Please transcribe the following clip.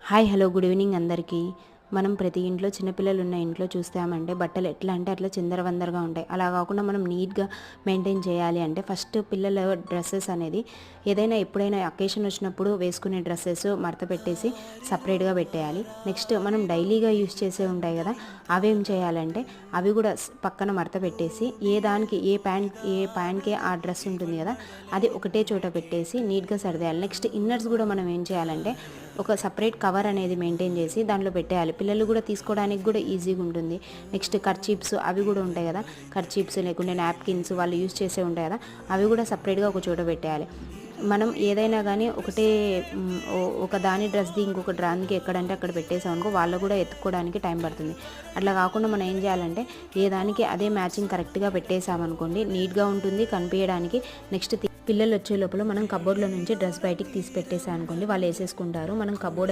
Hi hello good evening అందరికీ. మనం ప్రతి ఇంట్లో చిన్నపిల్లలు ఉన్న ఇంట్లో చూస్తామంటే బట్టలు ఎట్లా అంటే అట్లా చిందరవందరగా ఉంటాయి. అలా కాకుండా మనం నీట్గా మెయింటైన్ చేయాలి అంటే ఫస్ట్ పిల్లల డ్రెస్సెస్ అనేది ఏదైనా ఎప్పుడైనా అకేషన్ వచ్చినప్పుడు వేసుకునే డ్రెస్సెస్ మడత పెట్టేసి సపరేట్గా పెట్టేయాలి. నెక్స్ట్ మనం డైలీగా యూస్ చేసే ఉంటాయి కదా, అవి ఏం చేయాలంటే అవి కూడా పక్కన మడత పెట్టేసి ఏ ప్యాంట్కి ఆ డ్రెస్ ఉంటుంది కదా అది ఒకటే చోట పెట్టేసి నీట్గా సర్దేయాలి. నెక్స్ట్ ఇన్నర్స్ కూడా మనం ఏం చేయాలంటే ఒక సపరేట్ కవర్ అనేది మెయింటైన్ చేసి దాంట్లో పెట్టేయాలి. పిల్లలు కూడా తీసుకోవడానికి కూడా ఈజీగా ఉంటుంది. నెక్స్ట్ కర్చీప్స్ అవి కూడా ఉంటాయి కదా, కర్చీప్స్ లేకుంటే నాప్కిన్స్ వాళ్ళు యూజ్ చేసే ఉంటాయి కదా, అవి కూడా సపరేట్గా ఒక చోట పెట్టేయాలి. మనం ఏదైనా కానీ ఒక దాని డ్రెస్ది ఇంకొక డ్రాన్కి ఎక్కడంటే అక్కడ పెట్టేసాం అనుకో వాళ్ళు కూడా ఎత్తుకోవడానికి టైం పడుతుంది. అట్లా కాకుండా మనం ఏం చేయాలంటే ఏ దానికి అదే మ్యాచింగ్ కరెక్ట్గా పెట్టేసామనుకోండి, నీట్గా ఉంటుంది కనిపించడానికి. నెక్స్ట్ పిల్లలు వచ్చే లోపల మనం కబోర్డ్లో నుంచి డ్రెస్ బయటికి తీసి పెట్టేసాం అనుకోండి, వాళ్ళు వేసేసుకుంటారు. మనం కబోర్డ్